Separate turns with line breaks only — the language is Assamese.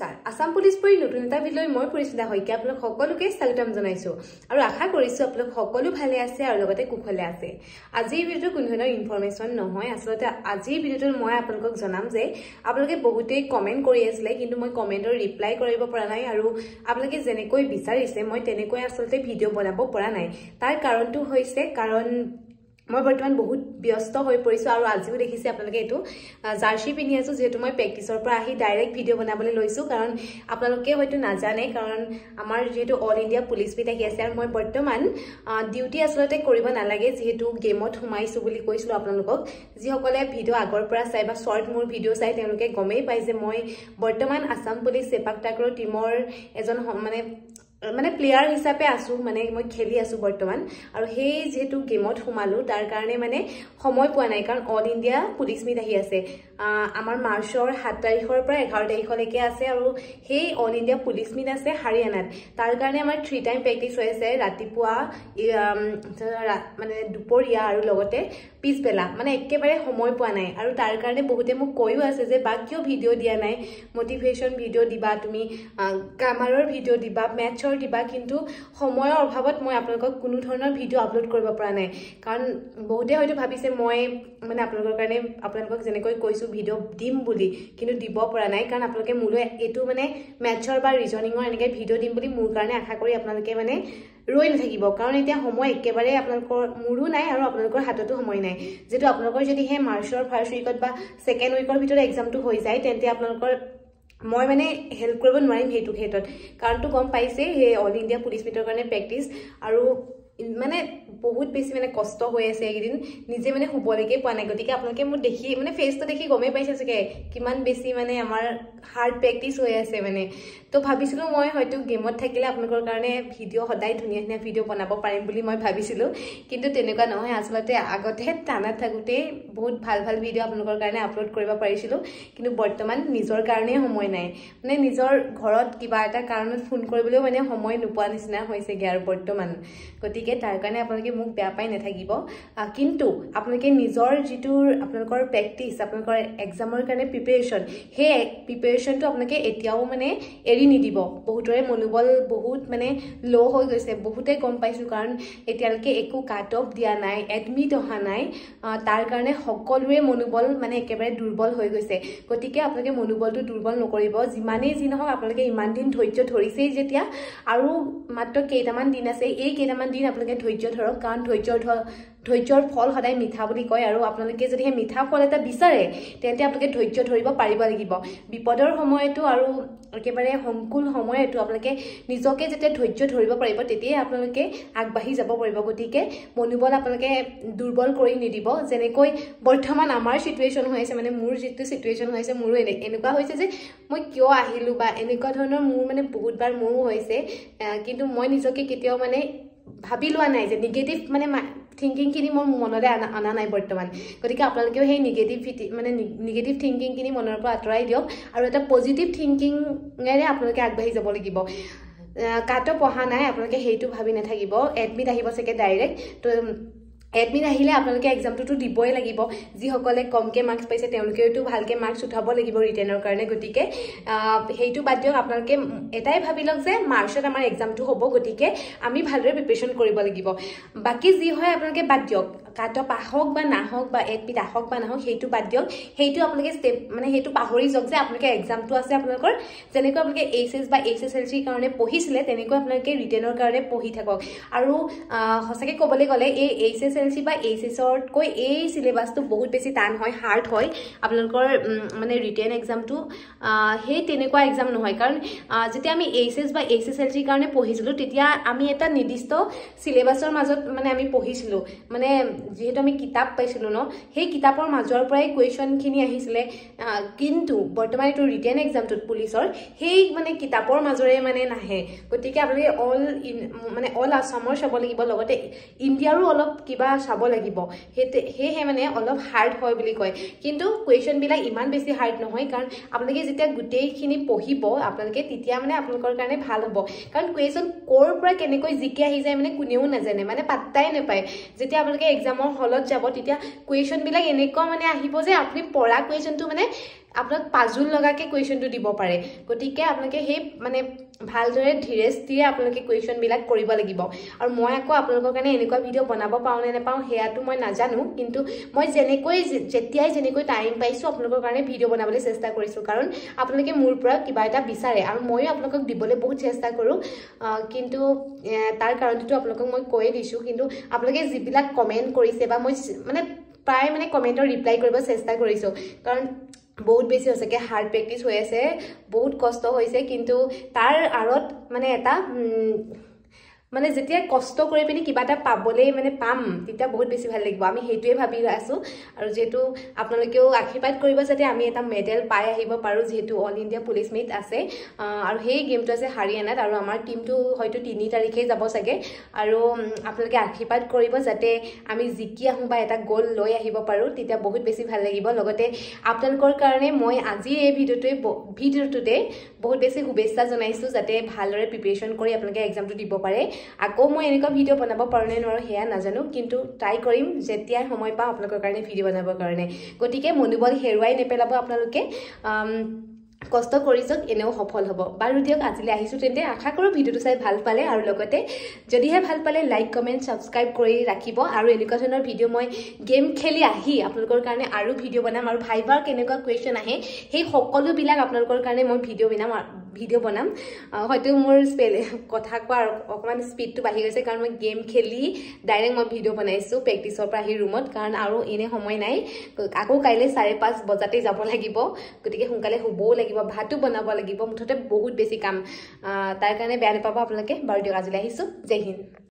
নমস্কাৰ আসাম পুলিচ পৰি নতুন এটা ভিডিঅ'লৈ মই পৰিচিতা হৈকে আপোনাক সকলোকে স্বাগতম জনাইছো আৰু আশা কৰিছো আপোনাক সকলো ভালে আছে আৰু লগতে কুশলে আছে আজি এই ভিডিঅ'টো কোনো ধৰণৰ ইনফৰমেশন নহয় আসলতে আজি ভিডিঅ'টো মই আপোনাক জনাম যে আপোনালোকে বহুতে কমেন্ট কৰি আছিল কিন্তু মই কমেন্টৰ ৰিপ্লাই কৰিব পৰা নাই আৰু আপোনালোকে যেনেকৈ বিচাৰিছে মই তেনেকৈ আসলতে ভিডিঅ' বনাব পৰা নাই তাৰ কাৰণটো হৈছে কাৰণ মই বৰ্তমান বহুত ব্যস্ত হৈ পৰিছো আৰু আজিও দেখিছে আপোনালোকে এটো জাৰ্সি পিনি আছো যেটো মই প্ৰেক্টিছৰ পৰা আহি ডাইৰেক্ট ভিডিঅ' বনাবলৈ লৈছো কাৰণ আপোনালোকে হয়তো নাজানে কাৰণ আমাৰ যেটো অল ইন্ডিয়া পুলিচ পিট আহি আছে আৰু মই বৰ্তমান ডিউটি আসলতে কৰিব নালাগে যেটো গেমত সোমাইছো বুলি কৈছিলো আপোনালোকক যি সকলে ভিডিঅ' আগৰ পৰা চাই বা শৰ্ট মোৰ ভিডিঅ' চাই তেওঁলোকে গমেই পাই যে মই বৰ্তমান আসাম পুলিচ সেপাক টাক্ৰ টিমৰ এজন মানে প্লেয়াৰ হিচাপে আছো মানে মই খেলি আছো বৰ্তমান আৰু হেই যেটো গেমত সোমালো তাৰ কাৰণে মানে সময় পোৱা নাই কাৰণ অল ইন্ডিয়া পুলিচ মিট আহি আছে আমাৰ মাৰ্চৰ 7 তাৰিখৰ পৰা 11 তাৰিখলৈকে আছে আৰু হেই অল ইন্ডিয়া পুলিচ মিট আছে হাৰিয়ানাত তাৰ কাৰণে আমাৰ 3 টাইম প্ৰেক্টিছ হৈ আছে ৰাতিপুৱা মানে দুপৰীয়া আৰু লগতে পিছবেলা মানে একেবাৰে সময় পোৱা নাই আৰু তাৰ কাৰণে বহুতে মোক কৈও আছে যে বাকিও ভিডিঅ' দিয়া নাই মোটিভেশন ভিডিঅ' দিবা তুমি কামাৰৰ ভিডিঅ' দিবা মেথছৰ দিবা কিন্তু সময়ৰ অভাৱত মই আপোনালোকক কোনো ধৰণৰ ভিডিঅ' আপলোড কৰিব পৰা নাই কাৰণ বহুতে হয়তো ভাবিছে মই মানে আপোনালোকৰ কাৰণে আপোনালোকক যেনেকৈ কৈছো ভিডিঅ' দিম বুলি কিন্তু দিব পৰা নাই কাৰণ আপোনালোকে মোলৈ এটো মানে মেথছৰ বা ৰিজনিংৰ এনেকৈ ভিডিঅ' দিম বুলি মোৰ কাৰণে আশা কৰি আপোনালোকে মানে ৰৈ নাথাকিব কাৰণ এতিয়া সময় একেবাৰে আপোনালোকৰ মোৰো নাই আৰু আপোনালোকৰ হাততো সময় নাই যেটো আপোনালোকৰ যদি হে মাৰ্চৰ ফাৰ্ষ্ট উইকত বা সেকেন্ড উইকৰ ভিতৰত এক্সামটো হৈ যায় তেন্তে আপোনালোকৰ মই মানে হেল্প কৰিব নোৱাৰিম হেতু ক্ষেত্ৰত কাৰণটো গম পাইছে হে অল ইন্ডিয়া পুলিচ মিটৰ কাৰণে প্ৰেক্টিছ আৰু মানে বহুত বেছি মানে কষ্ট হৈ আছে একদিন নিজে মানে হুবলৈকে পোৱা নাই গতিকে আপোনালোকে মোৰ দেখি মানে ফেসটো দেখি গমেই পাইছে চাগে কিমান বেছি মানে আমাৰ হাৰ্ড প্ৰেক্টিছ হৈ আছে মানে তো ভাবিছিলো মই হয়তো গেমত থাকিলে আপোনালোকৰ কাৰণে ভিডিঅ' সদায় ধুনীয়া ধুনীয়া ভিডিঅ' বনাব পাৰিম বুলি মই ভাবিছিলো কিন্তু তেনেকুৱা নহয় আসলতে আগতে টানা থাকোতে বহুত ভাল ভাল ভিডিঅ' আপোনালোকৰ কাৰণে আপলোড কৰিব পাৰিছিলো কিন্তু বৰ্তমান নিজৰ কাৰণে সময় নাই মানে নিজৰ ঘৰত কিবা এটা কাৰণত ফোন কৰিবলৈও মানে সময় নোপোৱা নিচিনা হৈছেগে আৰু বৰ্তমান গতিকে তাৰ কাৰণে আপোনালোকে মোক বেয়া পাই নাথাকিব কিন্তু আপোনালোকে নিজৰ যিটোৰ আপোনালোকৰ প্ৰেক্টিছ আপোনালোকৰ এক্সামৰ কাৰণে প্ৰিপাৰেচন হে প্ৰিপাৰেচনটো আপোনালোকে এতিয়াও মানে এৰি নিদিব বহুতৰে মনোবল বহুত মানে লো হৈ গৈছে বহুতে গম পাইছো কাৰণ এতিয়ালৈকে একো কাট অফ দিয়া নাই এডমিট অহা নাই তাৰ কাৰণে সকলোৰে মনোবল মানে একেবাৰে দুৰ্বল হৈ গৈছে গতিকে আপোনালোকে মনোবলটো দুৰ্বল নকৰিব যিমানেই যি নহওক আপোনালোকে ইমান দিন ধৈৰ্য ধৰিছেই যেতিয়া আৰু মাত্ৰ কেইটামান দিন আছে এই কেইটামান দিন আপোনালোকে ধৈৰ্য ধৰক কাৰণ ধৈৰ্যৰ ফল সদায় মিঠা বুলি কয় আৰু আপোনালোকে যদি হে মিঠা ফল এটা বিচাৰে তেন্তে আপোনালোকে ধৈৰ্য ধৰিব পাৰিব লাগিব বিপদৰ সময়টো আৰু একেবাৰে সংকুল সময়টো আপোনালোকে নিজকে যেতিয়া ধৈৰ্য ধৰিব পাৰিব তেতিয়া আপোনালোকে আগবাঢ়ি যাব পাৰিব গতিকে মনোবল আপোনালোকে দুৰ্বল কৰি নিদিব যেনেকৈ বৰ্তমান আমাৰ সিচুৱেচন হৈ আছে মানে মোৰ যেটো সিচুৱেচন হৈছে মোৰো এনেকুৱা হৈছে যে মই কিয় আহিলো বা এনেকুৱা ধৰণৰ মোৰ মানে বহুতবাৰ মোৰো হৈছে কিন্তু মই নিজকে কেতিয়াও মানে ভাবি লোৱা নাই যে নিগেটিভ মানে থিংকিং কিনি মোৰ মনলৈ আনা নাই বৰ্তমান গতিকে আপোনালোকেও সেই নিগেটিভ থিংকিং কিনি মনৰ পৰা আঁতৰাই দিয়ক আৰু এটা পজিটিভ থিংকিংৰে আপোনালোকে আগবাঢ়ি যাব লাগিব কাটো পঢ়া নাই আপোনালোকে সেইটো ভাবি নাথাকিব এডমিট আহিব চাগে ডাইৰেক্ট তো এডমিট আহিলে আপোনালোকে এক্সামটো দিবই লাগিব যি সকলে কমকে মাৰ্কস পাইছে তেওঁলোকেটো ভালকে মাৰ্কস উঠাব লাগিব ৰিটেনৰ কাৰণে গতিকে হেইটো বাদ দিয়ক আপোনালোকে এটাই ভাবি লওক যে মাৰ্চত আমাৰ এক্সামটো হ'ব গতিকে আমি ভালদৰে প্ৰিপাৰেচন কৰিব লাগিব বাকি যি হয় আপোনালোকে বাদ দিয়ক কাটো পাহক বা নাহক বা এডমিট আহক বা নাহক হেইটো বাদ দিয়ক হেইটো আপোনালোকে স্টেপ মানে হেইটো পাহৰি যাওক যে আপোনালোকে এক্সামটো আছে আপোনালোকৰ যেনেকৈ আপোনালোকে এইচএছ বা এইচএছএলসি কাৰণে পঢ়িছিলে তেনেকৈ আপোনালোকে ৰিটেনৰ কাৰণে পঢ়ি থাকক আৰু হসাকে ক'বলৈ গ'লে এই এইচএছএলসি বা এইচএছৰ কৈ এই সিলেবাসটো বহুত বেছি টান হয় হাৰ্ড হয় আপোনালোকৰ মানে ৰিটেন এক্সামটো হে তেনেকুৱা এক্সাম নহয় কাৰণ যেতিয়া আমি এইচএছ বা এইচএছএলসি কাৰণে পঢ়িছিলো তেতিয়া আমি এটা নিৰ্দিষ্ট সিলেবাসৰ মাজত মানে আমি পঢ়িছিলো মানে যেহেতু আমি কিতাপ পাইছিলো ন সেই কিতাপৰ মাজৰ পৰাই কোৱেশ্চনখিনি আহিছিলে কিন্তু বৰ্তমান এটো ৰিটেন এক্সামটো পুলিচৰ সেই মানে কিতাপৰ মাজৰে মানে নাহে গতিকে আপোনালোকে অল আসামৰ চাব লাগিব লগতে ইণ্ডিয়াৰো অলপ কিবা চাব লাগিব হেহে মানে অলপ হাৰ্ড হয় বুলি কয় কিন্তু কোৱেশ্চন বিলাক ইমান বেছি হাৰ্ড নহয় কাৰণ আপোনালোকে যেতিয়া গুটেইখিনি পঢ়িব আপোনালোকে তেতিয়া মানে আপোনালোকৰ কাৰণে ভাল হ'ব কাৰণ কোৱেশ্চন কোৰ পৰা কেনেকৈ জিকে আহি যায় মানে কোনেও নাজানে মানে পাত্তাই নাপায় যেতিয়া আপোনালোকে এক্সামৰ হলত যাব তেতিয়া কোৱেশ্চন বিলাক এনেকুৱা মানে আহিব যে আপুনি পঢ়া কোৱেশ্চনটো মানে আপোনাক পাজুল লগাকে কুৱেশ্যনটো দিব পাৰে গতিকে আপোনালোকে সেই মানে ভালদৰে ধীৰে আপোনালোকে কুৱেশ্যনবিলাক কৰিব লাগিব আৰু মই আকৌ আপোনালোকৰ কাৰণে এনেকুৱা ভিডিঅ' বনাব পাওঁ নে নাপাওঁ সেয়াটো মই নাজানো কিন্তু মই যেনেকৈ টাইম পাইছোঁ আপোনালোকৰ কাৰণে ভিডিঅ' বনাবলৈ চেষ্টা কৰিছোঁ কাৰণ আপোনালোকে মোৰ পৰা কিবা এটা বিচাৰে আৰু ময়ো আপোনালোকক দিবলৈ বহুত চেষ্টা কৰোঁ কিন্তু তাৰ কাৰণটো আপোনালোকক মই কৈয়ে দিছোঁ কিন্তু আপোনালোকে যিবিলাক কমেণ্ট কৰিছে বা মই মানে প্ৰায় মানে কমেণ্টৰ ৰিপ্লাই কৰিব চেষ্টা কৰিছোঁ কাৰণ বহুত বেছি হৈছেকে হাৰ্ড প্ৰেক্টিছ হৈ আছে বহুত কষ্ট হৈছে কিন্তু তাৰ আঁৰত মানে এটা মানে যেতিয়া কষ্ট কৰি পিনি কিবা এটা পাবলৈ মানে পাম তেতিয়া বহুত বেছি ভাল লাগিব আমি সেইটোৱে ভাবি আছোঁ আৰু যেহেতু আপোনালোকেও আশীৰ্বাদ কৰিব যাতে আমি এটা মেডেল পাই আহিব পাৰোঁ যেহেতু অল ইণ্ডিয়া পুলিচ মিট আছে আৰু সেই গেমটো আছে হাৰিয়ানাত আৰু আমাৰ টিমটো হয়তো 3 তাৰিখে যাব চাগে আৰু আপোনালোকে আশীৰ্বাদ কৰিব যাতে আমি জিকি আহোঁ বা এটা গ'ল লৈ আহিব পাৰোঁ তেতিয়া বহুত বেছি ভাল লাগিব লগতে আপোনালোকৰ কাৰণে মই আজি এই ভিডিঅ'টোতে বহুত বেছি শুভেচ্ছা জনাইছোঁ যাতে ভালদৰে প্ৰিপেৰেশ্যন কৰি আপোনালোকে এক্সামটো দিব পাৰে আকৌ মই এনেকুৱা ভিডিঅ' বনাব পাৰোঁ নে নোৱাৰোঁ সেয়া নাজানো কিন্তু ট্ৰাই কৰিম যেতিয়াই সময় পাওঁ আপোনালোকৰ কাৰণে ভিডিঅ' বনাবৰ কাৰণে গতিকে মনোবল হেৰুৱাই নেপেলাব আপোনালোকে কষ্ট কৰি যাওক এনেও সফল হ'ব বাৰু দিয়ক আজিলৈ আহিছোঁ তেন্তে আশা কৰোঁ ভিডিঅ'টো চাই ভাল পালে আৰু লগতে যদিহে ভাল পালে লাইক কমেণ্ট ছাবস্ক্ৰাইব কৰি ৰাখিব আৰু এনেকুৱা ধৰণৰ ভিডিঅ' মই গেম খেলি আহি আপোনালোকৰ কাৰণে আৰু ভিডিঅ' বনাম আৰু ভাইভাৰ কেনেকুৱা কুৱেশ্যন আহে সেই সকলোবিলাক আপোনালোকৰ কাৰণে মই ভিডিঅ' বনাম হয়তো মোৰ কথা কোৱাৰ অকণমান স্পীডটো বাঢ়ি গৈছে কাৰণ মই গেম খেলি ডাইৰেক্ট মই ভিডিঅ' বনাইছোঁ প্ৰেক্টিছৰ পৰা আহি ৰুমত কাৰণ আৰু এনে সময় নাই আকৌ কাইলৈ 5:30 বজাতে যাব লাগিব গতিকে সোনকালে শুবও লাগিব ভাতো বনাব লাগিব মুঠতে বহুত বেছি কাম তাৰ কাৰণে বেয়া নাপাব আপোনালোকে বাৰু দিয়ক আজিলৈ আহিছোঁ জয় হিন্দ